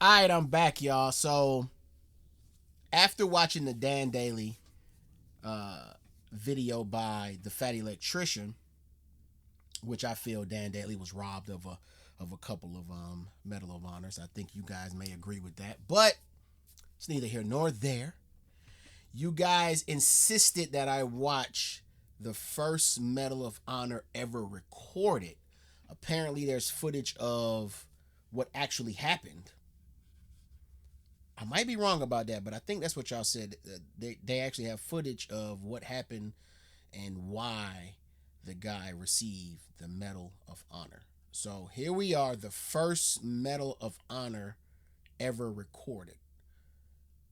All right, I'm back, y'all. So after watching the Dan Daly video by the Fat Electrician, which I feel Dan Daly was robbed of a couple of Medal of Honors. I think you guys may agree with that, but it's neither here nor there. You guys insisted that I watch the first Medal of Honor ever recorded. Apparently, there's footage of what actually happened. I might be wrong about that, but I think that's what y'all said. They actually have footage of what happened and why the guy received the Medal of Honor. So here we are, the first Medal of Honor ever recorded.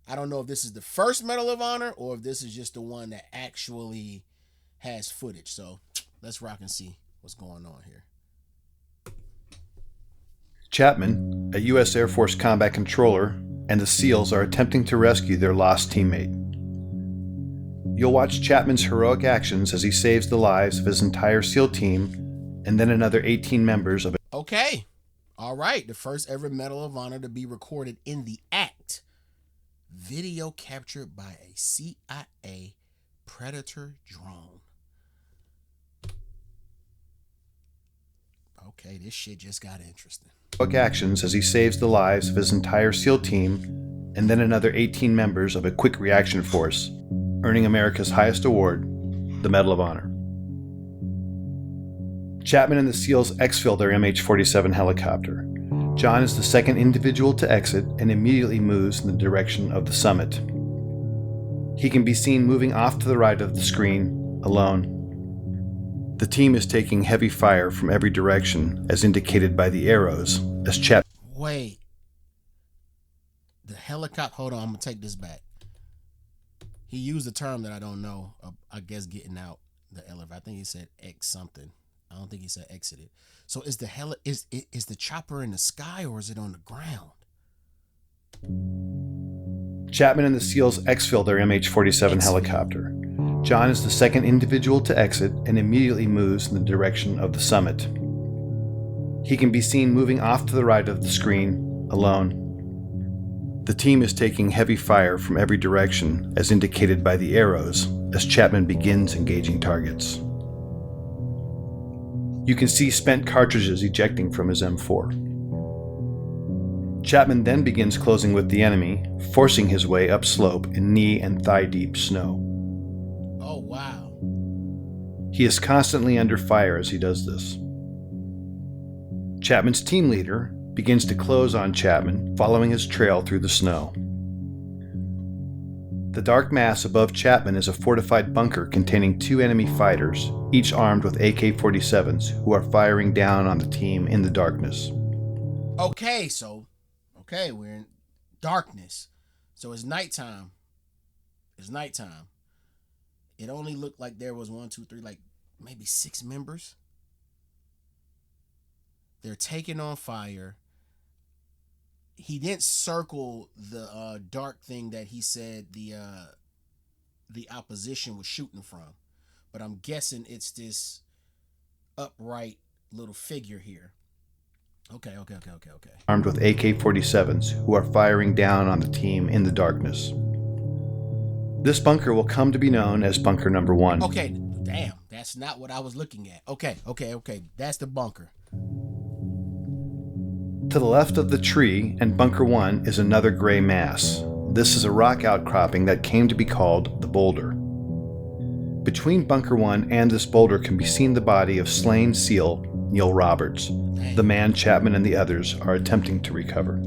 I don't know if this is the first Medal of Honor or if this is just the one that actually has footage. So let's rock and see what's going on here. Chapman, a U.S. Air Force combat controller, and the SEALs are attempting to rescue their lost teammate. You'll watch Chapman's heroic actions as he saves the lives of his entire SEAL team and then another 18 members of it. Okay. All right. The first ever Medal of Honor to be recorded in the act. Video captured by a CIA Predator drone. Okay, this shit just got interesting. Actions as he saves the lives of his entire SEAL team and then another 18 members of a quick reaction force, earning America's highest award, the Medal of Honor. Chapman and the SEALs exfil their MH-47 helicopter. John is the second individual to exit and immediately moves in the direction of the summit. He can be seen moving off to the right of the screen, alone. The team is taking heavy fire from every direction, as indicated by the arrows, as Chapman... Wait. The helicopter... Hold on, I'm going to take this back. He used a term that I don't know. I guess getting out the elevator. I think he said X something. I don't think he said exited. So is the is the chopper in the sky or is it on the ground? Chapman and the SEALs exfil their MH-47 helicopter. John is the second individual to exit and immediately moves in the direction of the summit. He can be seen moving off to the right of the screen, alone. The team is taking heavy fire from every direction, as indicated by the arrows, as Chapman begins engaging targets. You can see spent cartridges ejecting from his M4. Chapman then begins closing with the enemy, forcing his way upslope in knee and thigh-deep snow. Oh, wow. He is constantly under fire as he does this. Chapman's team leader begins to close on Chapman, following his trail through the snow. The dark mass above Chapman is a fortified bunker containing 2 enemy fighters, each armed with AK-47s, who are firing down on the team in the darkness. Okay, we're in darkness. So it's nighttime. It only looked like there was 1, 2, 3, like maybe 6 members. They're taking on fire. He didn't circle the dark thing that he said the opposition was shooting from, but I'm guessing it's this upright little figure here. Okay. Armed with AK-47s, who are firing down on the team in the darkness. This bunker will come to be known as Bunker Number 1. Okay, damn, that's not what I was looking at. Okay, that's the bunker. To the left of the tree and Bunker 1 is another gray mass. This is a rock outcropping that came to be called the Boulder. Between Bunker 1 and this boulder can be seen the body of slain SEAL Neil Roberts, the man Chapman and the others are attempting to recover.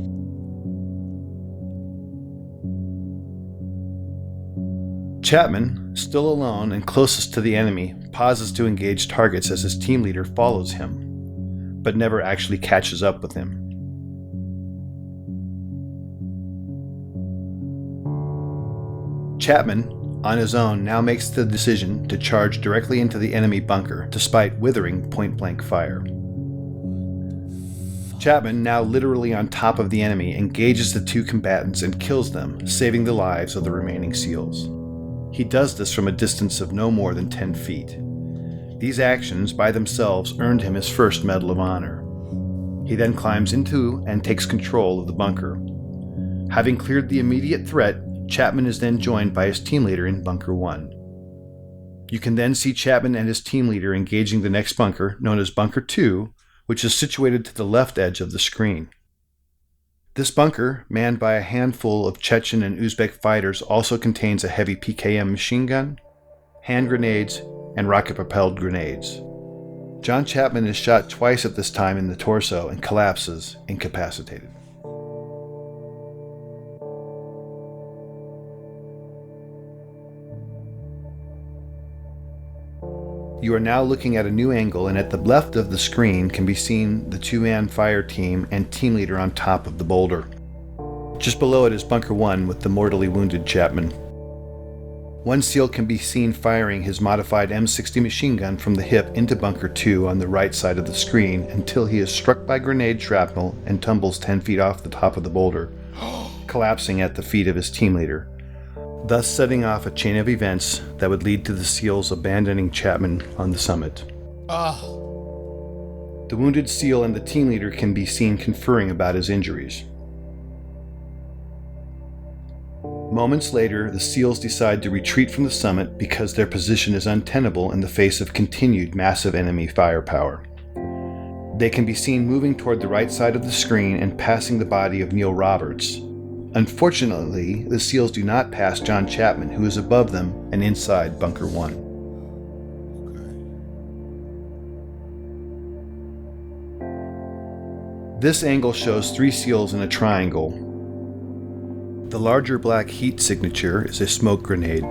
Chapman, still alone and closest to the enemy, pauses to engage targets as his team leader follows him, but never actually catches up with him. Chapman, on his own, now makes the decision to charge directly into the enemy bunker, despite withering point-blank fire. Chapman, now literally on top of the enemy, engages the 2 combatants and kills them, saving the lives of the remaining SEALs. He does this from a distance of no more than 10 feet. These actions, by themselves, earned him his first Medal of Honor. He then climbs into and takes control of the bunker, Having cleared the immediate threat, Chapman is then joined by his team leader in Bunker 1. You can then see Chapman and his team leader engaging the next bunker, known as Bunker 2, which is situated to the left edge of the screen. This bunker, manned by a handful of Chechen and Uzbek fighters, also contains a heavy PKM machine gun, hand grenades, and rocket-propelled grenades. John Chapman is shot twice at this time in the torso and collapses, incapacitated. You are now looking at a new angle, and at the left of the screen can be seen the two-man fire team and team leader on top of the boulder. Just below it is Bunker 1 with the mortally wounded Chapman. One SEAL can be seen firing his modified M60 machine gun from the hip into Bunker 2 on the right side of the screen until he is struck by grenade shrapnel and tumbles 10 feet off the top of the boulder, collapsing at the feet of his team leader, thus setting off a chain of events that would lead to the SEALs abandoning Chapman on the summit. The wounded SEAL and the team leader can be seen conferring about his injuries. Moments later, the SEALs decide to retreat from the summit because their position is untenable in the face of continued massive enemy firepower. They can be seen moving toward the right side of the screen and passing the body of Neil Roberts. Unfortunately, the SEALs do not pass John Chapman, who is above them and inside Bunker 1. This angle shows 3 SEALs in a triangle. The larger black heat signature is a smoke grenade.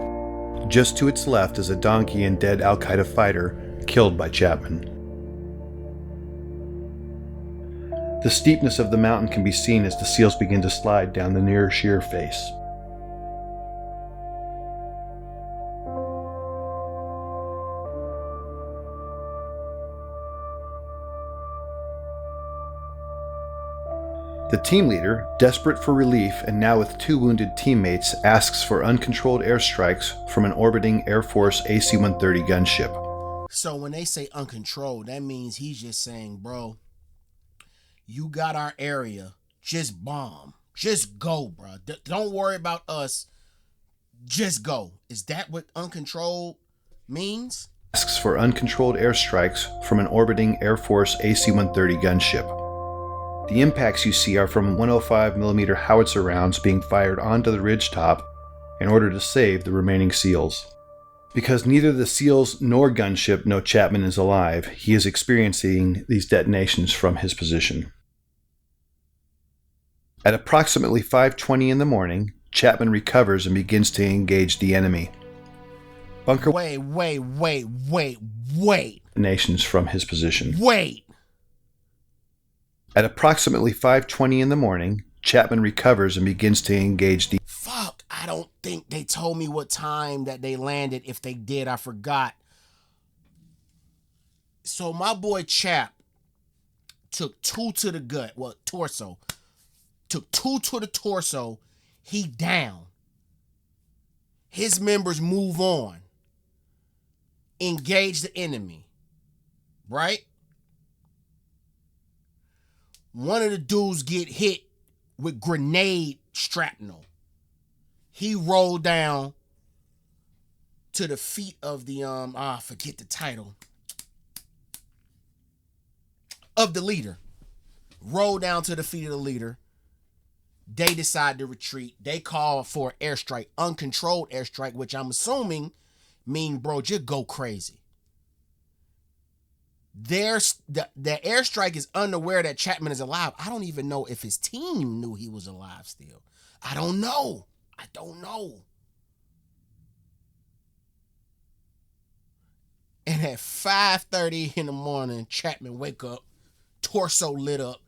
Just to its left is a donkey and dead Al-Qaeda fighter killed by Chapman. The steepness of the mountain can be seen as the SEALs begin to slide down the near sheer face. The team leader, desperate for relief and now with 2 wounded teammates, asks for uncontrolled airstrikes from an orbiting Air Force AC-130 gunship. So when they say uncontrolled, that means he's just saying, bro, you got our area, just bomb. Just go, bro. Don't worry about us. Just go. Is that what uncontrolled means? Asks for uncontrolled airstrikes from an orbiting Air Force AC-130 gunship. The impacts you see are from 105mm howitzer rounds being fired onto the ridgetop in order to save the remaining SEALs. Because neither the SEALs nor gunship know Chapman is alive, he is experiencing these detonations from his position. At approximately 5:20 in the morning, Chapman recovers and begins to engage the enemy. Bunker Wait. detonations from his position. Wait. At approximately 5:20 in the morning, Chapman recovers and begins to engage the... Fuck, I don't think they told me what time that they landed. If they did, I forgot. So my boy Chap took 2 to the gut. Well, torso. Took 2 to the torso. He down. His members move on. Engage the enemy. Right? One of the dudes get hit with grenade shrapnel. He rolled down to the feet of the I forget the title of the leader. Rolled down to the feet of the leader. They decide to retreat. They call for airstrike, uncontrolled airstrike, which I'm assuming mean, bro, just go crazy. The airstrike is unaware that Chapman is alive. I don't even know if his team knew he was alive still. I don't know. And at 5:30 in the morning, Chapman wake up, torso lit up,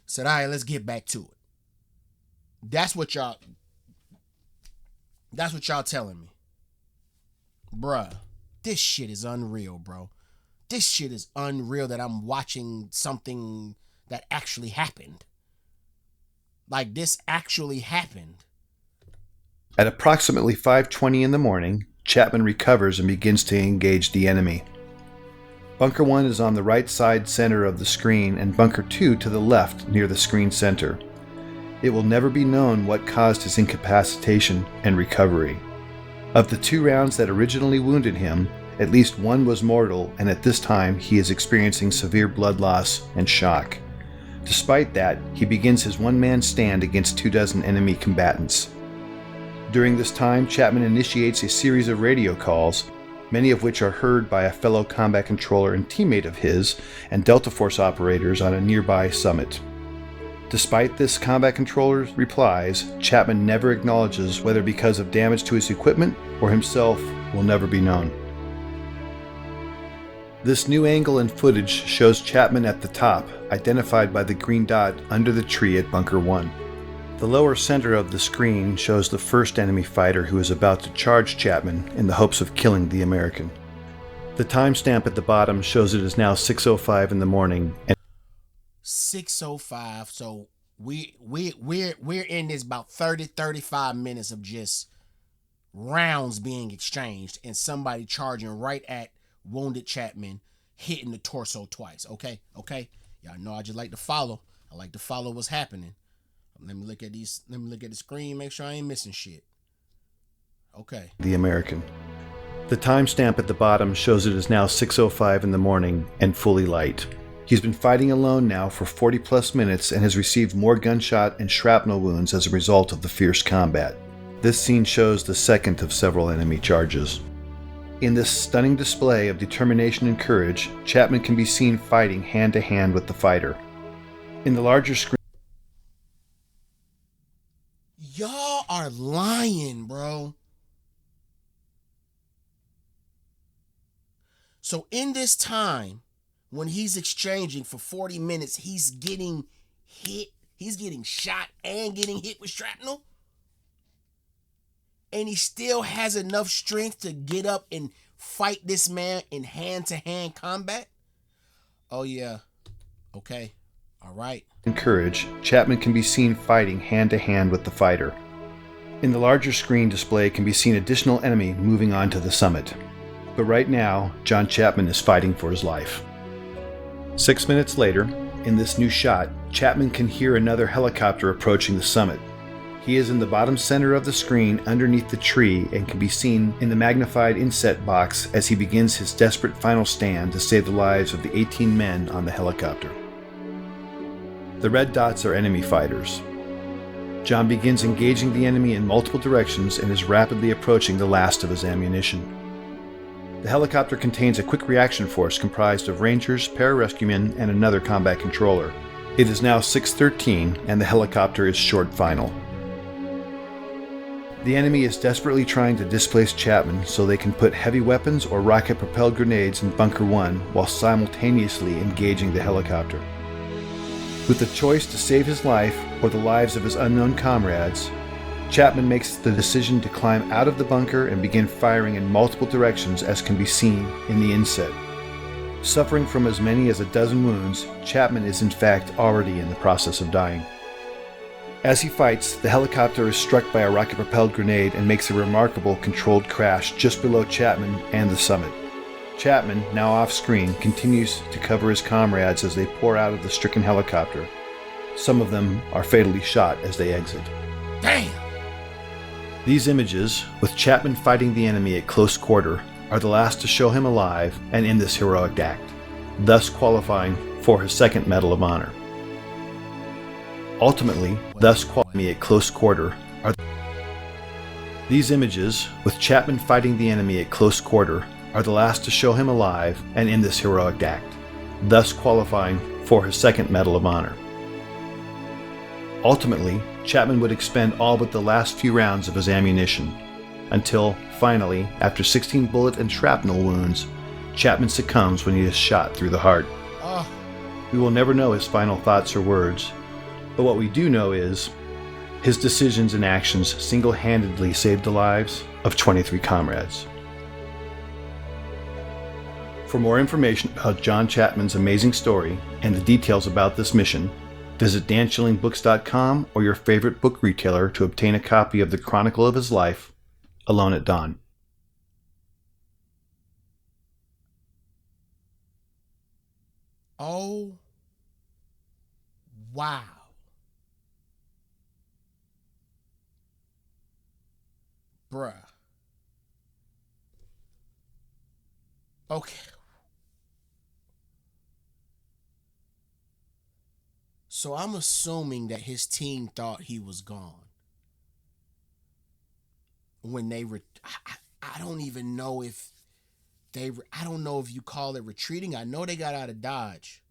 said, all right, let's get back to it. That's what y'all telling me. Bruh, this shit is unreal, bro. This shit is unreal that I'm watching something that actually happened. Like, this actually happened. At approximately 5:20 in the morning, Chapman recovers and begins to engage the enemy. Bunker 1 is on the right side center of the screen and Bunker 2 to the left near the screen center. It will never be known what caused his incapacitation and recovery. Of the 2 rounds that originally wounded him, at least one was mortal, and at this time he is experiencing severe blood loss and shock. Despite that, he begins his one-man stand against 24 enemy combatants. During this time, Chapman initiates a series of radio calls, many of which are heard by a fellow combat controller and teammate of his and Delta Force operators on a nearby summit. Despite this combat controller's replies, Chapman never acknowledges whether because of damage to his equipment or himself will never be known. This new angle and footage shows Chapman at the top, identified by the green dot under the tree at Bunker 1. The lower center of the screen shows the first enemy fighter who is about to charge Chapman in the hopes of killing the American. The timestamp at the bottom shows it is now 6:05 in the morning. 6:05. So we're in this about 35 minutes of just rounds being exchanged and somebody charging right at wounded Chapman, hitting the torso twice. Okay. Y'all know I just like to follow. I like to follow what's happening. Let me look at these. Let me look at the screen. Make sure I ain't missing shit. Okay. The American. The timestamp at the bottom shows it is now 6:05 in the morning and fully light. He's been fighting alone now for 40 plus minutes and has received more gunshot and shrapnel wounds as a result of the fierce combat. This scene shows the second of several enemy charges. In this stunning display of determination and courage, Chapman can be seen fighting hand to hand with the fighter. In the larger screen, y'all are lying, bro. So in this time, when he's exchanging for 40 minutes, he's getting hit. He's getting shot and getting hit with shrapnel. And he still has enough strength to get up and fight this man in hand-to-hand combat? Oh, yeah. Okay. All right. In courage, Chapman can be seen fighting hand to hand with the fighter. In the larger screen display can be seen additional enemy moving on to the summit. But right now, John Chapman is fighting for his life. 6 minutes later, in this new shot, Chapman can hear another helicopter approaching the summit. He is in the bottom center of the screen underneath the tree and can be seen in the magnified inset box as he begins his desperate final stand to save the lives of the 18 men on the helicopter. The red dots are enemy fighters. John begins engaging the enemy in multiple directions and is rapidly approaching the last of his ammunition. The helicopter contains a quick reaction force comprised of Rangers, pararescuemen, and another combat controller. It is now 6:13 and the helicopter is short final. The enemy is desperately trying to displace Chapman so they can put heavy weapons or rocket-propelled grenades in Bunker 1 while simultaneously engaging the helicopter. With the choice to save his life or the lives of his unknown comrades, Chapman makes the decision to climb out of the bunker and begin firing in multiple directions as can be seen in the inset. Suffering from as many as a dozen wounds, Chapman is in fact already in the process of dying. As he fights, the helicopter is struck by a rocket-propelled grenade and makes a remarkable controlled crash just below Chapman and the summit. Chapman, now off-screen, continues to cover his comrades as they pour out of the stricken helicopter. Some of them are fatally shot as they exit. Damn! These images, with Chapman fighting the enemy at close quarter, are the last to show him alive and in this heroic act, thus qualifying for his second Medal of Honor. Ultimately, thus qualifying at close quarter are these images, with Chapman fighting the enemy at close quarter, are the last to show him alive and in this heroic act, thus qualifying for his second Medal of Honor. Ultimately, Chapman would expend all but the last few rounds of his ammunition, until, finally, after 16 bullet and shrapnel wounds, Chapman succumbs when he is shot through the heart. We will never know his final thoughts or words, but what we do know is his decisions and actions single-handedly saved the lives of 23 comrades. For more information about John Chapman's amazing story and the details about this mission, visit danschillingbooks.com or your favorite book retailer to obtain a copy of the chronicle of his life, Alone at Dawn. Oh, wow. Bruh. Okay. So I'm assuming that his team thought he was gone when I don't even know if I don't know if you call it retreating. I know they got out of Dodge.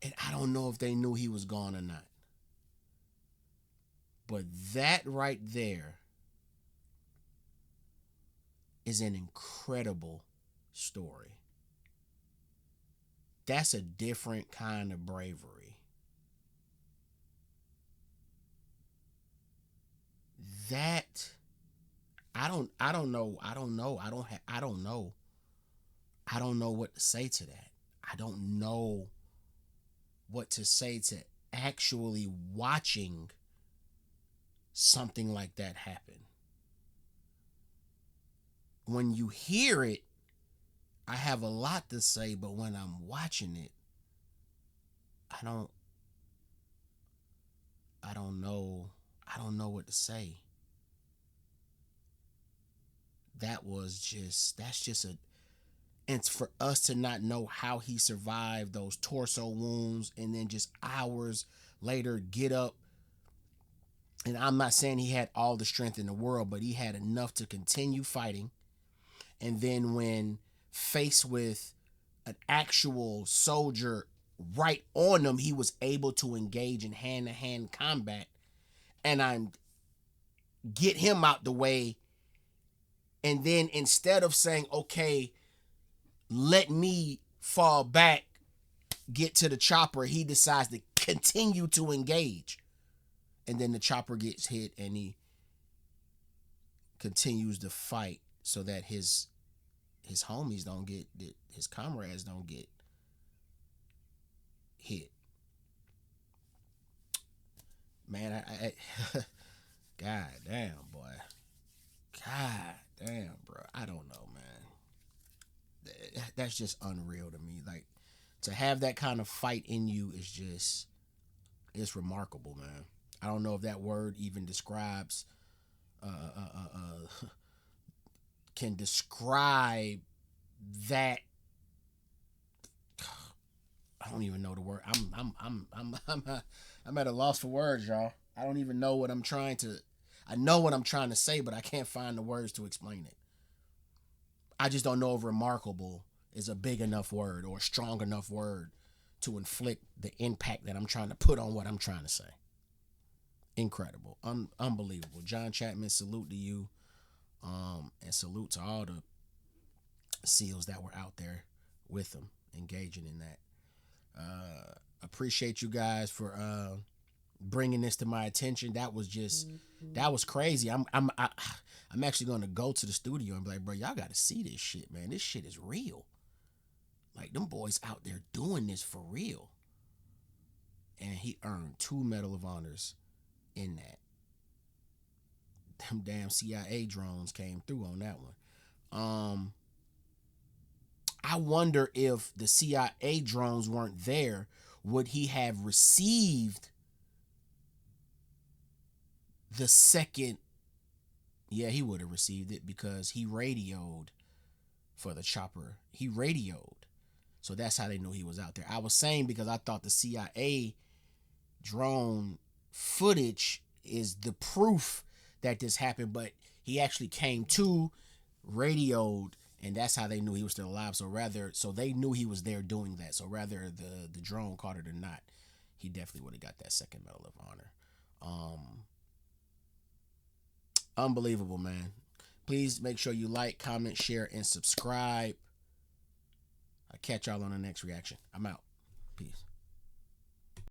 And I don't know if they knew he was gone or not. But that right there is an incredible story. That's a different kind of bravery. That I don't know. I don't know. I don't know. I don't know what to say to that. I don't know what to say to actually watching something like that happen. When you hear it, I have a lot to say, but when I'm watching it, I don't I don't know. I don't know what to say. That's just a and for us to not know how he survived those torso wounds and then just hours later get up. And I'm not saying he had all the strength in the world, but he had enough to continue fighting. And then when faced with an actual soldier right on him, he was able to engage in hand-to-hand combat. And I'm get him out the way. And then instead of saying, okay, let me fall back, get to the chopper, he decides to continue to engage. And then the chopper gets hit and he continues to fight so that his homies don't get, his comrades don't get hit. Man, I God damn, boy. God damn, bro. I don't know, man. That's just unreal to me. Like, to have that kind of fight in you is just, it's remarkable, man. I don't know if that word even describes, can describe that. I don't even know the word. I'm at a loss for words, y'all. I don't even know what I'm trying to. I know what I'm trying to say, but I can't find the words to explain it. I just don't know if remarkable is a big enough word or a strong enough word to inflict the impact that I'm trying to put on what I'm trying to say. Incredible, unbelievable. John Chapman, salute to you, and salute to all the SEALs that were out there with them, engaging in that. Appreciate you guys for bringing this to my attention. That was crazy. I'm actually going to go to the studio and be like, bro, y'all got to see this shit, man. This shit is real. Like, them boys out there doing this for real. And he earned 2 Medal of Honors in that. Them damn CIA drones came through on that one. I wonder if the CIA drones weren't there, would he have received the second? Yeah, he would have received it because he radioed for the chopper. He radioed. So that's how they knew he was out there. I was saying because I thought the CIA drone footage is the proof that this happened, but he actually came to, radioed, and that's how they knew he was still alive. So they knew he was there doing that. So rather the drone caught it or not, he definitely would have got that second Medal of Honor. Unbelievable, man. Please make sure you like, comment, share, and subscribe. I'll catch y'all on the next reaction. I'm out.